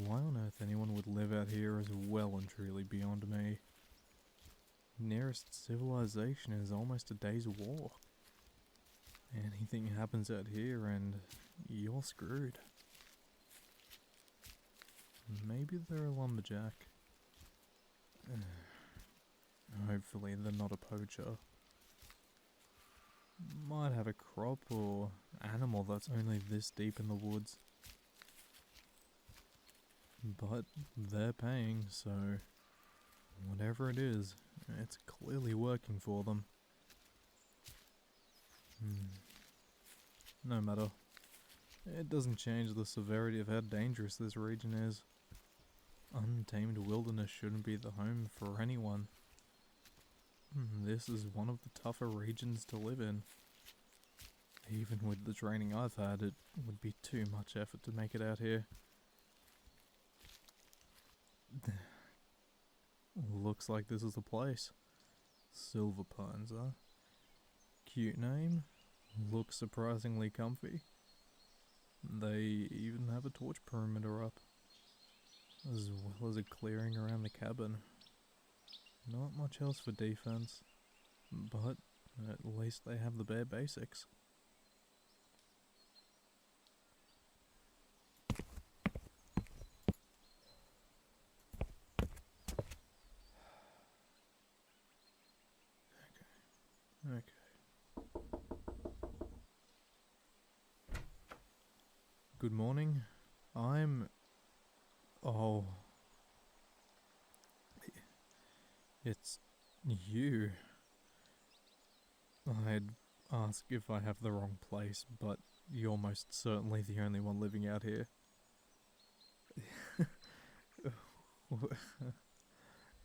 Why on earth anyone would live out here is well and truly beyond me. Nearest civilization is almost a day's walk. Anything happens out here and you're screwed. Maybe they're a lumberjack. Hopefully they're not a poacher. Might have a crop or animal that's only this deep in the woods. But they're paying, so whatever it is, it's clearly working for them. No matter. It doesn't change the severity of how dangerous this region is. Untamed wilderness shouldn't be the home for anyone. This is one of the tougher regions to live in. Even with the training I've had, it would be too much effort to make it out here. Looks like this is the place. Silverpines, huh? Cute name. Looks surprisingly comfy. They even have a torch perimeter up, as well as a clearing around the cabin. Not much else for defense, but at least they have the bare basics. Okay. Good morning. Oh. It's you. I'd ask if I have the wrong place, but you're most certainly the only one living out here.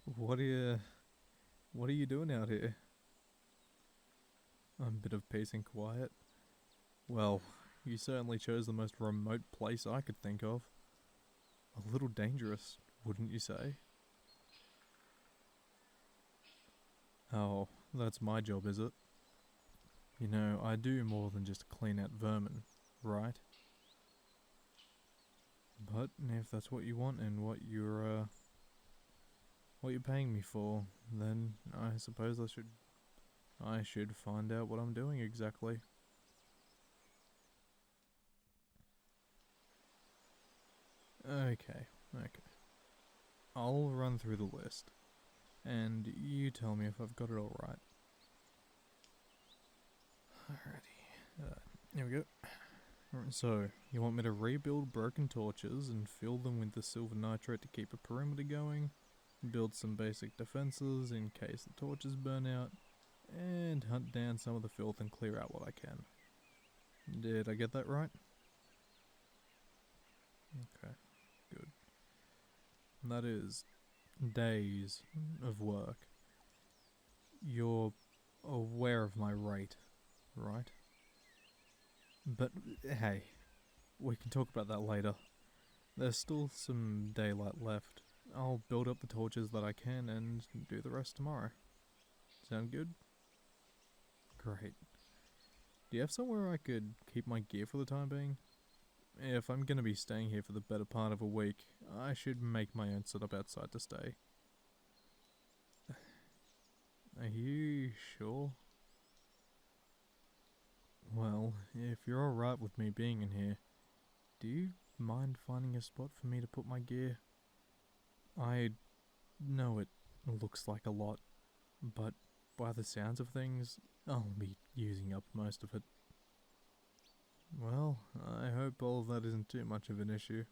What are you doing out here? A bit of peace and quiet. Well, you certainly chose the most remote place I could think of. A little dangerous, wouldn't you say? Oh, that's my job, is it? You know, I do more than just clean out vermin, right? But if that's what you want and what you're paying me for, then I suppose I should find out what I'm doing exactly. Okay. I'll run through the list, and you tell me if I've got it all right. Alrighty. Here we go. Alright, so, you want me to rebuild broken torches and fill them with the silver nitrate to keep a perimeter going, build some basic defenses in case the torches burn out, and hunt down some of the filth and clear out what I can. Did I get that right? Okay, good. And that is days of work. You're aware of my rate, right? But hey, we can talk about that later. There's still some daylight left. I'll build up the torches that I can and do the rest tomorrow. Sound good? Great. Do you have somewhere I could keep my gear for the time being? If I'm gonna be staying here for the better part of a week, I should make my own setup outside to stay. Are you sure? Well, if you're alright with me being in here, do you mind finding a spot for me to put my gear? I know it looks like a lot, but by the sounds of things, I'll be using up most of it. Well, I hope all of that isn't too much of an issue.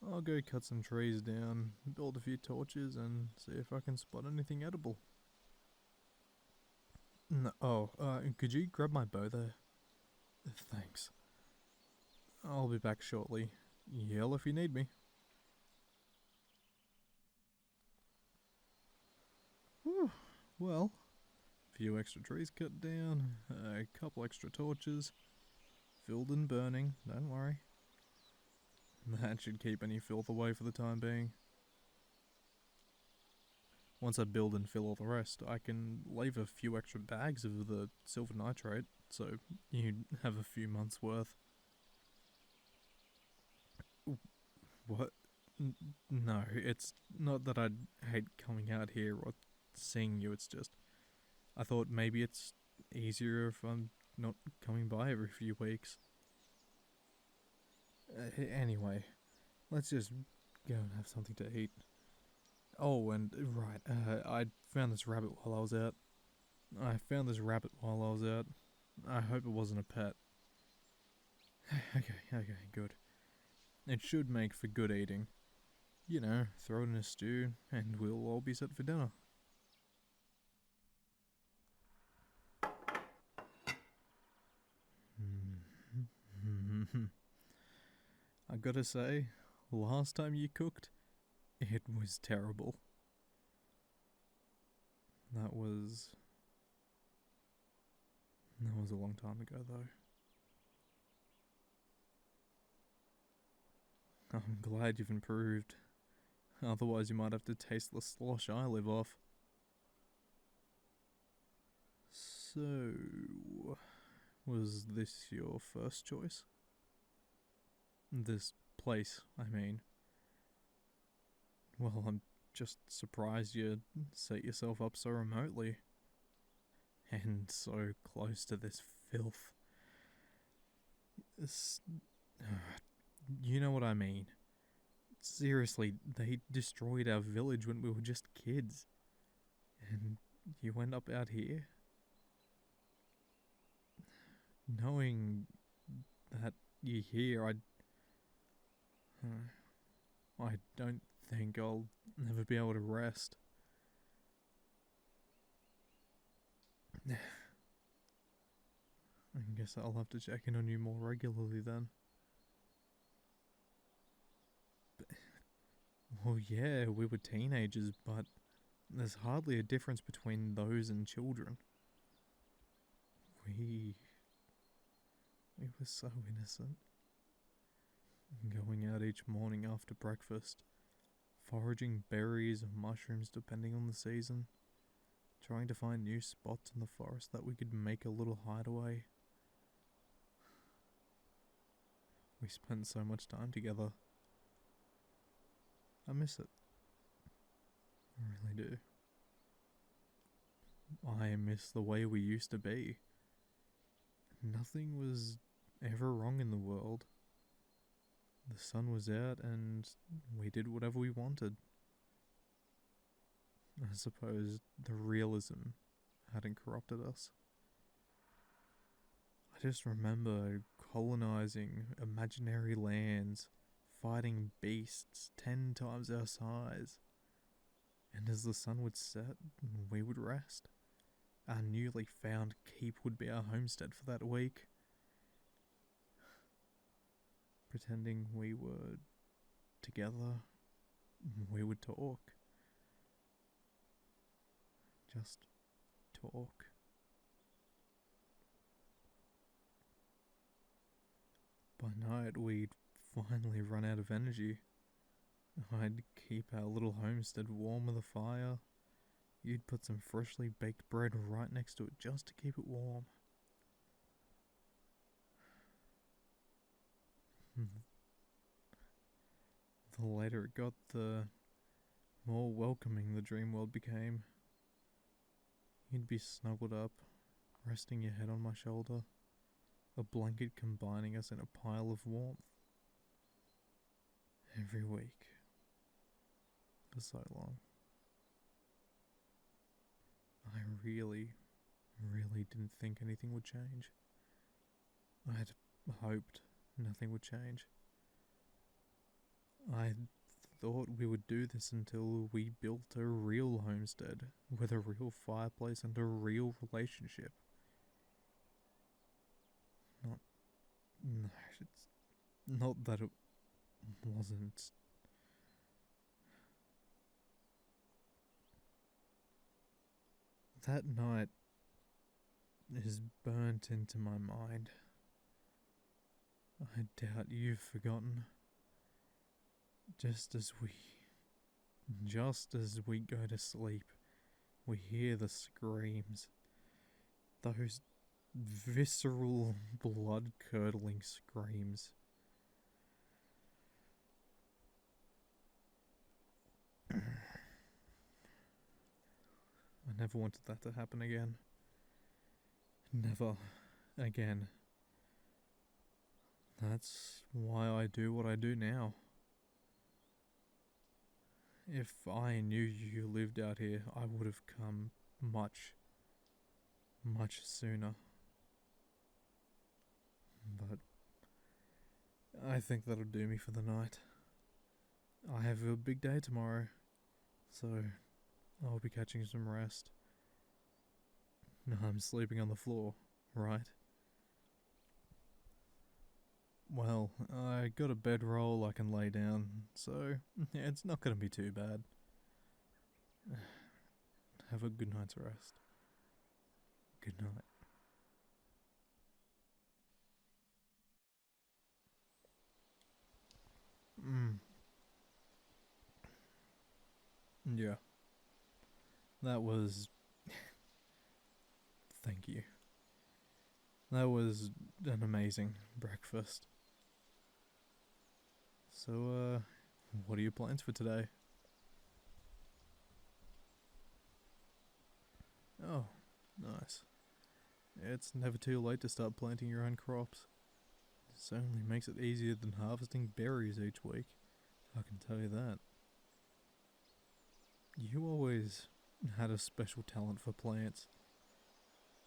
I'll go cut some trees down, build a few torches, and see if I can spot anything edible. No, could you grab my bow there? Thanks. I'll be back shortly. Yell if you need me. Whew. Well, a few extra trees cut down, a couple extra torches, filled and burning, don't worry. That should keep any filth away for the time being. Once I build and fill all the rest, I can leave a few extra bags of the silver nitrate, so you have a few months worth. What? No, it's not that I hate coming out here or seeing you, it's just I thought maybe it's easier if I'm not coming by every few weeks. Anyway, let's just go and have something to eat. Oh, and right, I found this rabbit while I was out. I hope it wasn't a pet. Okay, good. It should make for good eating. You know, throw it in a stew, and we'll all be set for dinner. I gotta say, last time you cooked, it was terrible. That was. That was a long time ago, though. I'm glad you've improved. Otherwise, you might have to taste the slosh I live off. So, was this your first choice? This place, I mean. Well, I'm just surprised you set yourself up so remotely. And so close to this filth. This, you know what I mean. Seriously, they destroyed our village when we were just kids. And you end up out here? Knowing that you're here, I don't think I'll never be able to rest. I guess I'll have to check in on you more regularly then. Well, yeah, we were teenagers, but there's hardly a difference between those and children. We were so innocent. Going out each morning after breakfast, foraging berries or mushrooms depending on the season, trying to find new spots in the forest that we could make a little hideaway. We spent so much time together. I miss it. I really do. I miss the way we used to be. Nothing was ever wrong in the world. The sun was out and we did whatever we wanted. I suppose the realism hadn't corrupted us. I just remember colonizing imaginary lands, fighting beasts 10 times our size. And as the sun would set, we would rest. Our newly found keep would be our homestead for that week. Pretending we were together, we would talk. Just talk. By night, we'd finally run out of energy. I'd keep our little homestead warm with a fire. You'd put some freshly baked bread right next to it just to keep it warm. The later it got, the more welcoming the dream world became. You'd be snuggled up, resting your head on my shoulder, a blanket combining us in a pile of warmth. Every week. For so long. I really didn't think anything would change. I had hoped nothing would change. I thought we would do this until we built a real homestead with a real fireplace and a real relationship. No, it's not that it wasn't. That night is burnt into my mind. I doubt you've forgotten. Just as we go to sleep, we hear the screams. Those visceral, blood-curdling screams. I never wanted that to happen again. Never again. That's why I do what I do now. If I knew you lived out here, I would have come much, much sooner. But I think that'll do me for the night. I have a big day tomorrow, so I'll be catching some rest. No, I'm sleeping on the floor, right? Well, I got a bedroll I can lay down, so yeah, it's not going to be too bad. Have a good night's rest. Good night. Yeah, that was. Thank you. That was an amazing breakfast. So, what are your plans for today? Oh, nice. It's never too late to start planting your own crops. It certainly makes it easier than harvesting berries each week. I can tell you that. You always had a special talent for plants.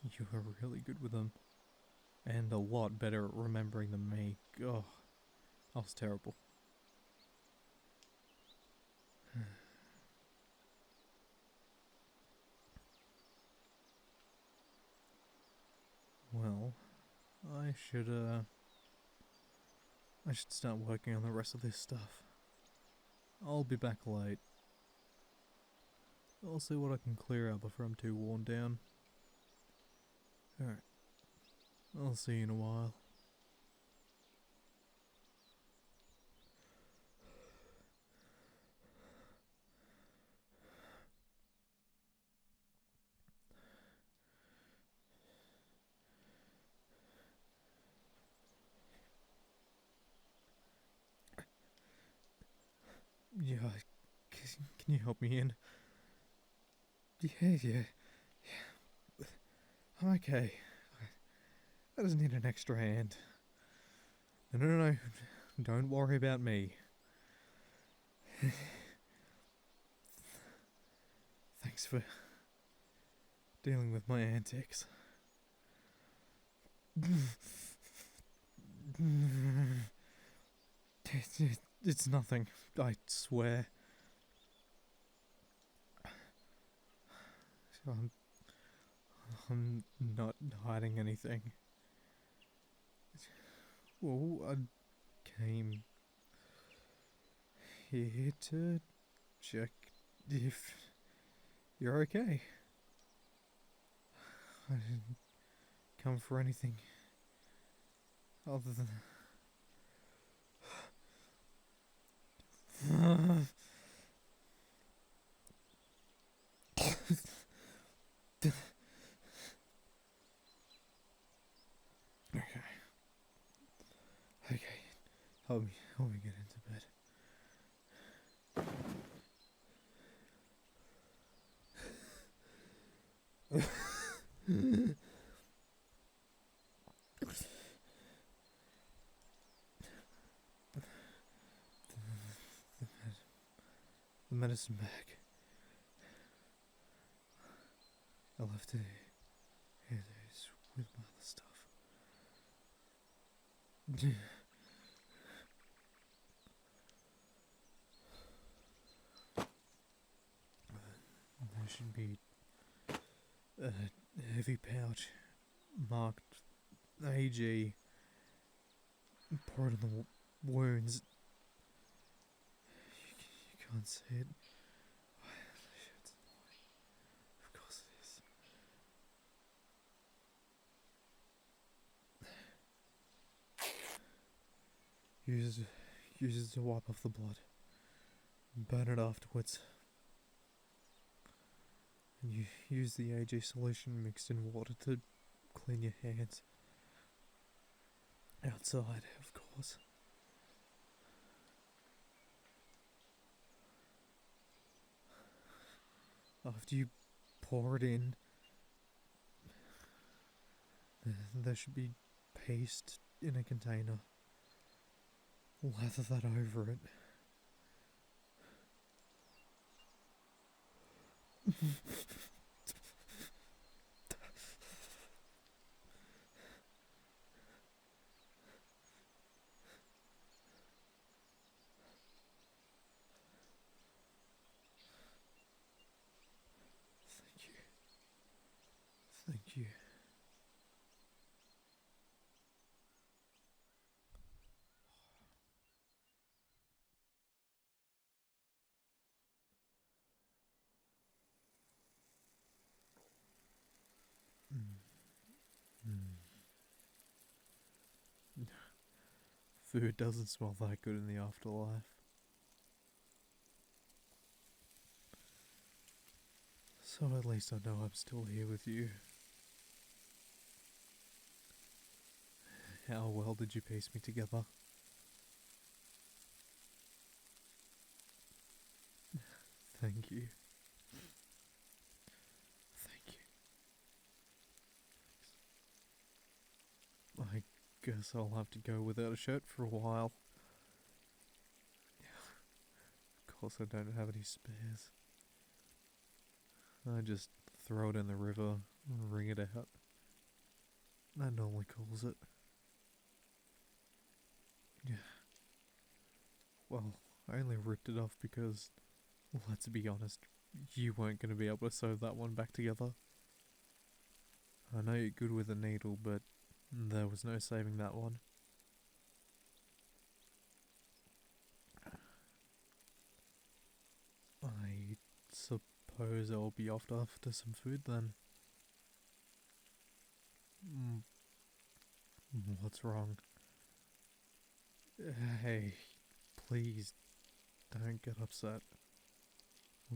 You were really good with them. And a lot better at remembering than me. Oh, I was terrible. Well, I should, I should start working on the rest of this stuff. I'll be back late. I'll see what I can clear out before I'm too worn down. Alright. I'll see you in a while. Yeah, can you help me in? Yeah. I'm okay. I just need an extra hand. No. Don't worry about me. Thanks for dealing with my antics. It's nothing, I swear. I'm not hiding anything. Well, I came here to check if you're okay. I didn't come for anything other than. Okay. Help me get into bed. The medicine bag. I left it here. It's with my other stuff. There should be a heavy pouch marked AG. Pour it on the wounds. You can't see it. Of course it is. Use it to wipe off the blood. Burn it afterwards. And you use the AG solution mixed in water to clean your hands. Outside, of course. After you pour it in, there should be paste in a container. Lather that over it. Thank you. Thank you. Mm. Mm. Food doesn't smell that good in the afterlife. So at least I know I'm still here with you. How well did you piece me together? Thank you. Thank you. I guess I'll have to go without a shirt for a while. Of course I don't have any spares. I just throw it in the river, wring it out. That normally cools it. Yeah. Well, I only ripped it off because, let's be honest, you weren't going to be able to sew that one back together. I know you're good with a needle, but there was no saving that one. I suppose I'll be off after some food then. Mm, what's wrong? Hey, please don't get upset.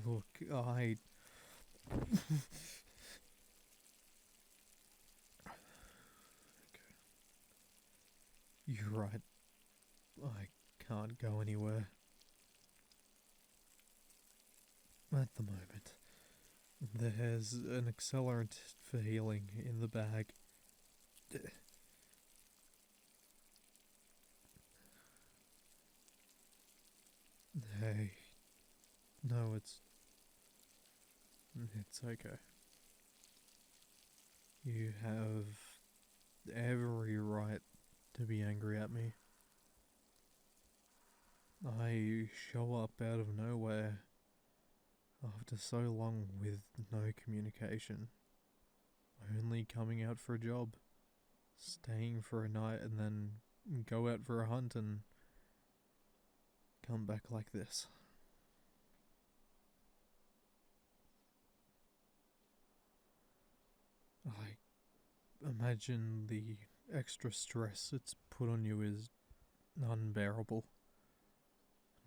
Look, I. You're right. I can't go anywhere at the moment. There's an accelerant for healing in the bag. Hey, no, it's okay. You have every right to be angry at me. I show up out of nowhere after so long with no communication, only coming out for a job, staying for a night, and then go out for a hunt and come back like this. I imagine the extra stress it's put on you is unbearable.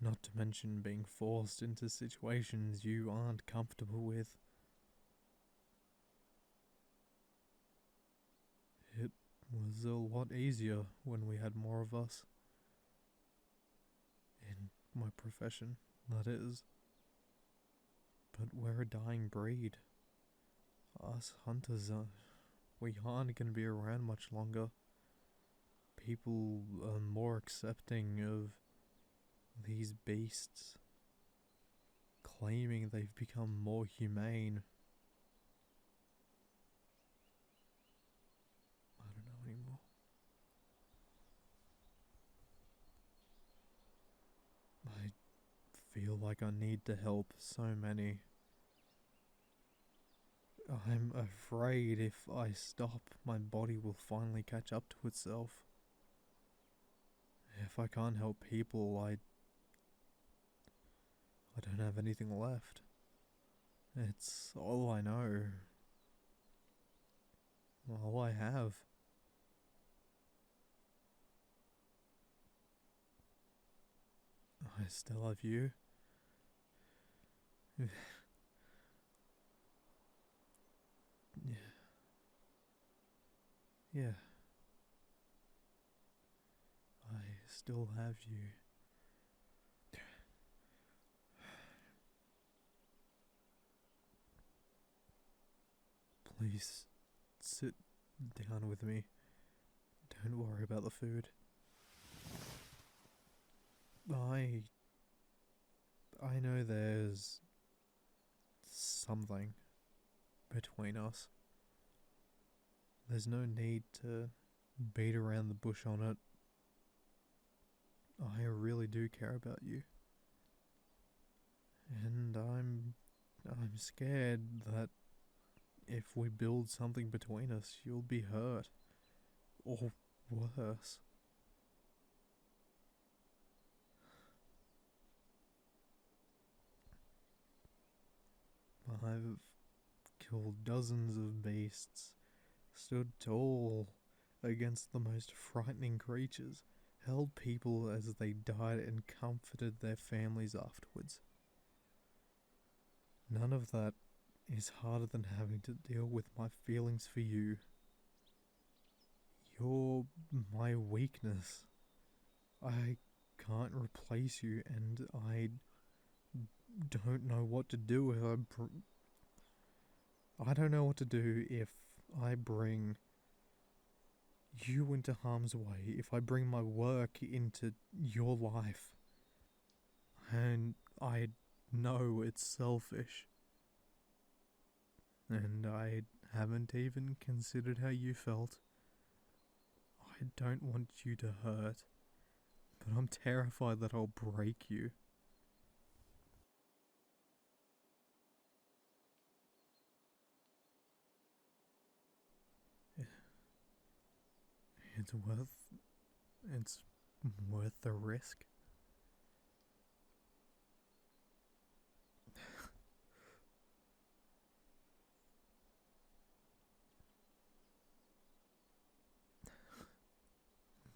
Not to mention being forced into situations you aren't comfortable with. It was a lot easier when we had more of us. In my profession, that is. But we're a dying breed. Us hunters, we aren't going to be around much longer. People are more accepting of these beasts, claiming they've become more humane. I don't know anymore. I feel like I need to help so many. I'm afraid if I stop, my body will finally catch up to itself. If I can't help people, I don't have anything left. It's all I know. All I have. I still have you. Yeah. Yeah. I still have you. Please sit down with me. Don't worry about the food. I know there's something between us. There's no need to beat around the bush on it. I really do care about you. And I'm scared that if we build something between us, you'll be hurt. Or worse. I've killed dozens of beasts, stood tall against the most frightening creatures, held people as they died and comforted their families afterwards. None of that is harder than having to deal with my feelings for you. You're my weakness. I can't replace you, and I don't know what to do if I don't know what to do if I bring you into harm's way, if I bring my work into your life. And I know it's selfish. And I haven't even considered how you felt. I don't want you to hurt, but I'm terrified that I'll break you. It's worth the risk.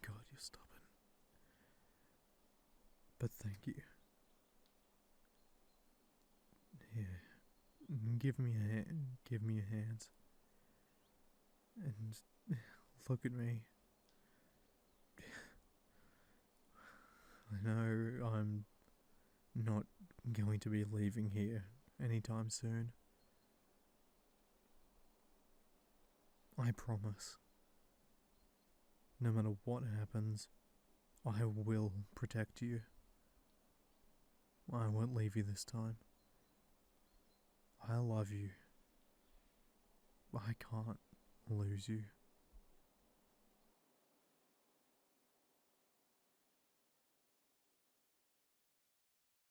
God, you're stubborn. But thank you. Here, give me a hand. Give me your hands. And look at me. I know I'm not going to be leaving here anytime soon. I promise. No matter what happens, I will protect you. I won't leave you this time. I love you. I can't lose you.